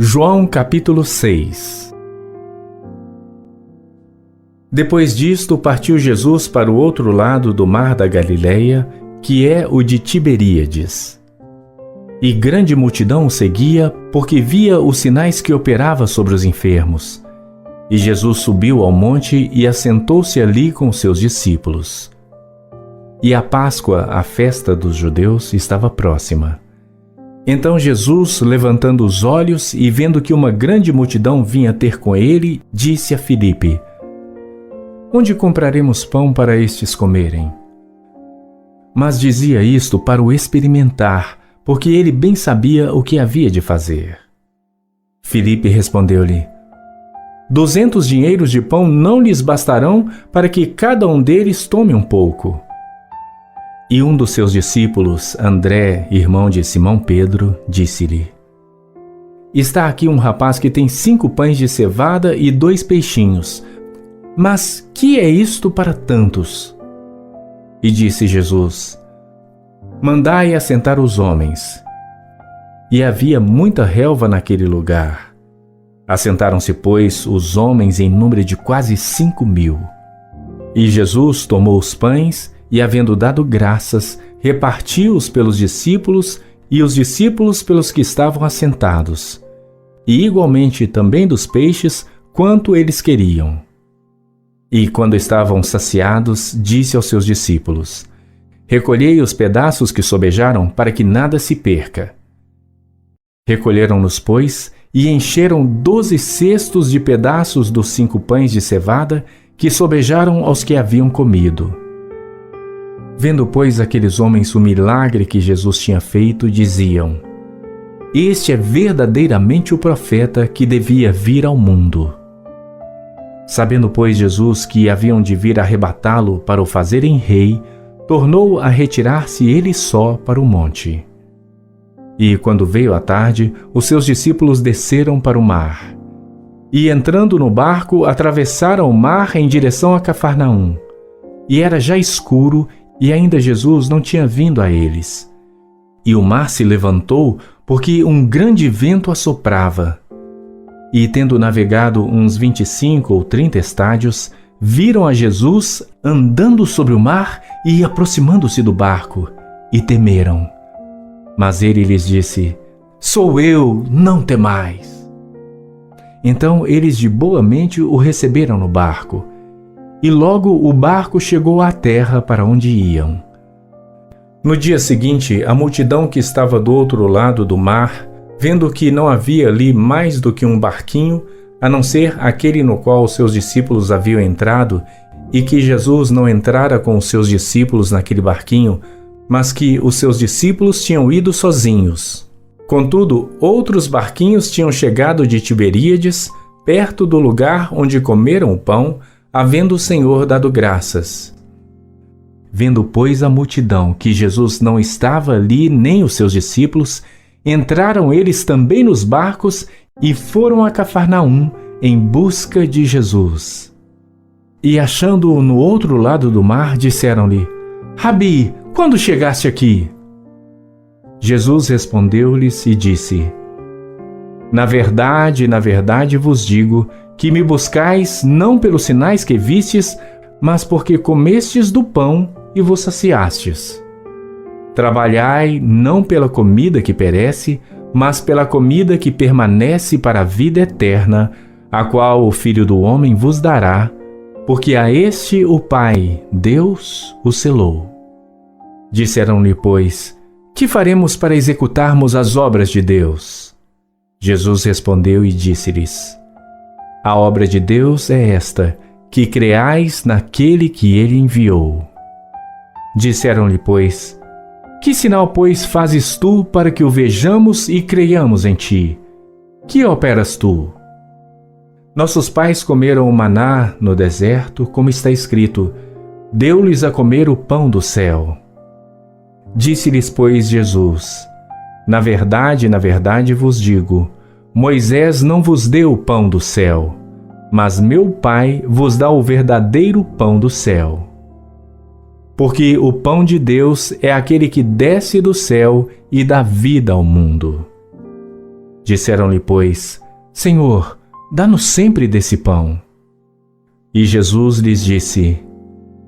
João capítulo 6. Depois disto, partiu Jesus para o outro lado do mar da Galileia, que é o de Tiberíades. E grande multidão o seguia, porque via os sinais que operava sobre os enfermos. E Jesus subiu ao monte e assentou-se ali com os seus discípulos. E a Páscoa, a festa dos judeus, estava próxima. Então Jesus, levantando os olhos e vendo que uma grande multidão vinha ter com ele, disse a Filipe: Onde compraremos pão para estes comerem? Mas dizia isto para o experimentar, porque ele bem sabia o que havia de fazer. Filipe respondeu-lhe: 200 dinheiros de pão não lhes bastarão para que cada um deles tome um pouco. E um dos seus discípulos, André, irmão de Simão Pedro, disse-lhe: Está aqui um rapaz que tem 5 pães de cevada e 2 peixinhos. Mas que é isto para tantos? E disse Jesus: Mandai assentar os homens. E havia muita relva naquele lugar. Assentaram-se, pois, os homens em número de quase 5.000. E Jesus tomou os pães e, havendo dado graças, repartiu-os pelos discípulos e os discípulos pelos que estavam assentados, e igualmente também dos peixes, quanto eles queriam. E quando estavam saciados, disse aos seus discípulos: Recolhei os pedaços que sobejaram, para que nada se perca. Recolheram-nos, pois, e encheram 12 cestos de pedaços dos 5 pães de cevada que sobejaram aos que haviam comido. Vendo, pois, aqueles homens o milagre que Jesus tinha feito, diziam: Este é verdadeiramente o profeta que devia vir ao mundo. Sabendo, pois, Jesus que haviam de vir arrebatá-lo para o fazerem rei, tornou a retirar-se ele só para o monte. E, quando veio a tarde, os seus discípulos desceram para o mar. E, entrando no barco, atravessaram o mar em direção a Cafarnaum. E era já escuro, e ainda Jesus não tinha vindo a eles. E o mar se levantou, porque um grande vento assoprava. E, tendo navegado uns 25 ou 30 estádios, viram a Jesus andando sobre o mar e aproximando-se do barco, e temeram. Mas ele lhes disse: Sou eu, não temais. Então eles de boa mente o receberam no barco. E logo o barco chegou à terra para onde iam. No dia seguinte, a multidão que estava do outro lado do mar, vendo que não havia ali mais do que um barquinho, a não ser aquele no qual os seus discípulos haviam entrado, e que Jesus não entrara com os seus discípulos naquele barquinho, mas que os seus discípulos tinham ido sozinhos. Contudo, outros barquinhos tinham chegado de Tiberíades, perto do lugar onde comeram o pão, havendo o Senhor dado graças. Vendo, pois, a multidão que Jesus não estava ali nem os seus discípulos, entraram eles também nos barcos e foram a Cafarnaum em busca de Jesus. E, achando-o no outro lado do mar, disseram-lhe: Rabi, quando chegaste aqui? Jesus respondeu-lhes e disse: Na verdade vos digo que me buscais não pelos sinais que vistes, mas porque comestes do pão e vos saciastes. Trabalhai não pela comida que perece, mas pela comida que permanece para a vida eterna, a qual o Filho do Homem vos dará, porque a este o Pai, Deus, o selou. Disseram-lhe, pois: Que faremos para executarmos as obras de Deus? Jesus respondeu e disse-lhes: A obra de Deus é esta, que creais naquele que ele enviou. Disseram-lhe, pois: Que sinal, pois, fazes tu para que o vejamos e creiamos em ti? Que operas tu? Nossos pais comeram o maná no deserto, como está escrito: Deu-lhes a comer o pão do céu. Disse-lhes, pois, Jesus: Na verdade vos digo, Moisés não vos deu o pão do céu, mas meu Pai vos dá o verdadeiro pão do céu. Porque o pão de Deus é aquele que desce do céu e dá vida ao mundo. Disseram-lhe, pois: Senhor, dá-nos sempre desse pão. E Jesus lhes disse: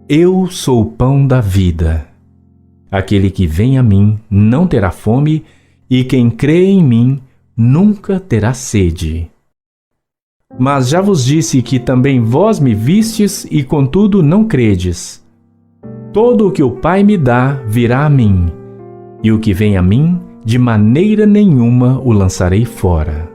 Eu sou o pão da vida. Aquele que vem a mim não terá fome, e quem crê em mim nunca terá sede. Mas já vos disse que também vós me vistes e contudo não credes. Todo o que o Pai me dá virá a mim, e o que vem a mim, de maneira nenhuma o lançarei fora.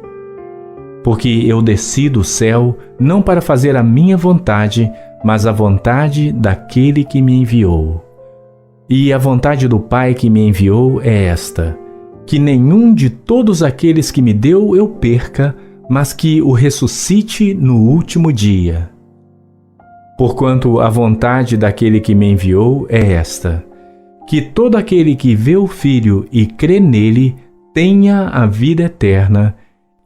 Porque eu desci do céu não para fazer a minha vontade, mas a vontade daquele que me enviou. E a vontade do Pai que me enviou é esta: que nenhum de todos aqueles que me deu eu perca, mas que o ressuscite no último dia. Porquanto a vontade daquele que me enviou é esta: que todo aquele que vê o Filho e crê nele tenha a vida eterna,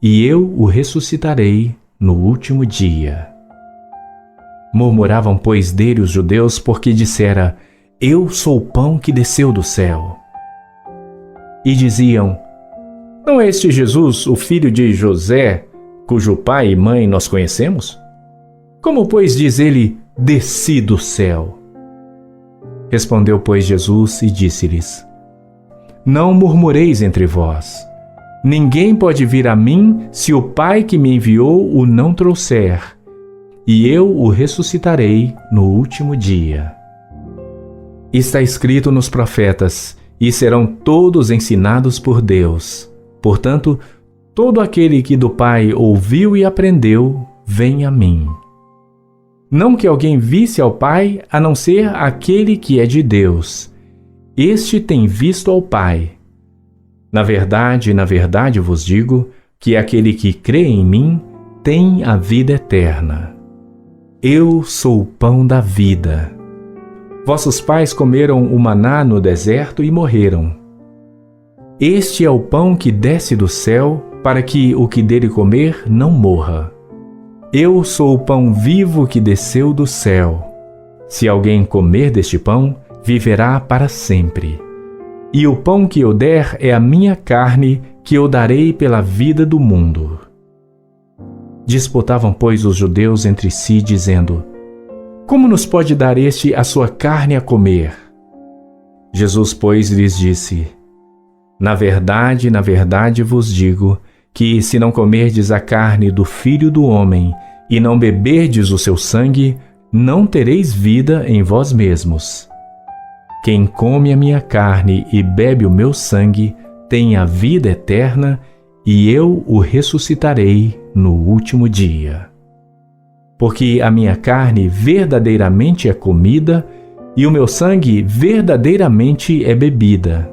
e eu o ressuscitarei no último dia. Murmuravam, pois, dele os judeus, porque dissera: Eu sou o pão que desceu do céu. E diziam: Não é este Jesus, o filho de José, cujo pai e mãe nós conhecemos? Como, pois, diz ele: Desci do céu? Respondeu, pois, Jesus e disse-lhes: Não murmureis entre vós. Ninguém pode vir a mim se o Pai que me enviou o não trouxer, e eu o ressuscitarei no último dia. Está escrito nos profetas: E serão todos ensinados por Deus. Portanto, todo aquele que do Pai ouviu e aprendeu, vem a mim. Não que alguém visse ao Pai, a não ser aquele que é de Deus. Este tem visto ao Pai. Na verdade vos digo que aquele que crê em mim tem a vida eterna. Eu sou o pão da vida. Vossos pais comeram o maná no deserto e morreram. Este é o pão que desce do céu, para que o que dele comer não morra. Eu sou o pão vivo que desceu do céu. Se alguém comer deste pão, viverá para sempre. E o pão que eu der é a minha carne, que eu darei pela vida do mundo. Disputavam, pois, os judeus entre si, dizendo: Como nos pode dar este a sua carne a comer? Jesus, pois, lhes disse: Na verdade vos digo que, se não comerdes a carne do Filho do Homem e não beberdes o seu sangue, não tereis vida em vós mesmos. Quem come a minha carne e bebe o meu sangue tem a vida eterna, e eu o ressuscitarei no último dia. Porque a minha carne verdadeiramente é comida, e o meu sangue verdadeiramente é bebida.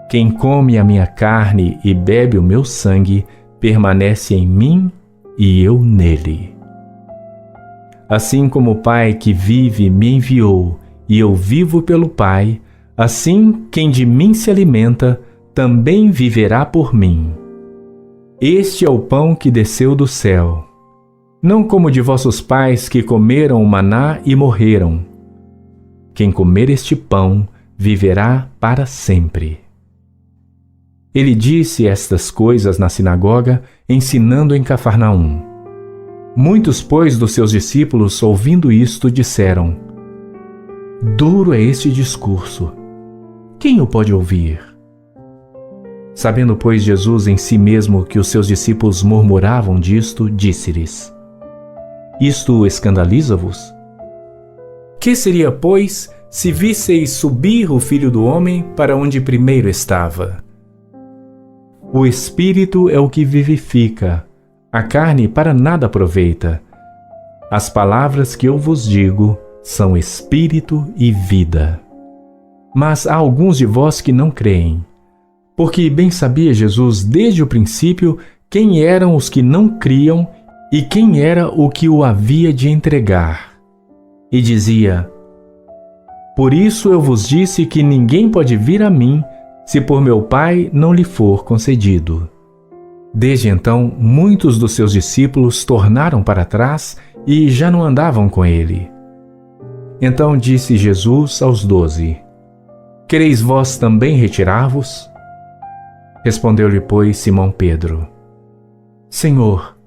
Quem come a minha carne e bebe o meu sangue permanece em mim e eu nele. Assim como o Pai que vive me enviou, e eu vivo pelo Pai, assim quem de mim se alimenta também viverá por mim. Este é o pão que desceu do céu. Não como de vossos pais que comeram o maná e morreram. Quem comer este pão viverá para sempre. Ele disse estas coisas na sinagoga, ensinando em Cafarnaum. Muitos, pois, dos seus discípulos, ouvindo isto, disseram: Duro é este discurso. Quem o pode ouvir? Sabendo, pois, Jesus em si mesmo que os seus discípulos murmuravam disto, disse-lhes: Isto escandaliza-vos? Que seria, pois, se visseis subir o Filho do Homem para onde primeiro estava? O Espírito é o que vivifica, a carne para nada aproveita. As palavras que eu vos digo são espírito e vida. Mas há alguns de vós que não creem. Porque bem sabia Jesus desde o princípio quem eram os que não criam e quem era o que o havia de entregar. E dizia: Por isso eu vos disse que ninguém pode vir a mim se por meu Pai não lhe for concedido. Desde então, muitos dos seus discípulos tornaram para trás e já não andavam com ele. Então disse Jesus aos 12: Quereis vós também retirar-vos? Respondeu-lhe, pois, Simão Pedro: Senhor,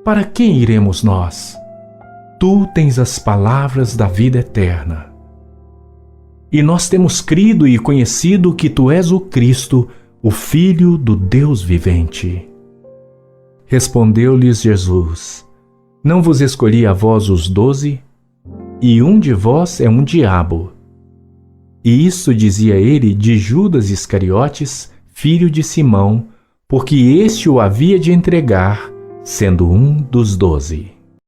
para quem iremos nós? Tu tens as palavras da vida eterna. E nós temos crido e conhecido que Tu és o Cristo, o Filho do Deus vivente. Respondeu-lhes Jesus: Não vos escolhi a vós os 12? E um de vós é um diabo. E isso dizia ele de Judas Iscariotes, filho de Simão, porque este o havia de entregar, sendo um dos 12.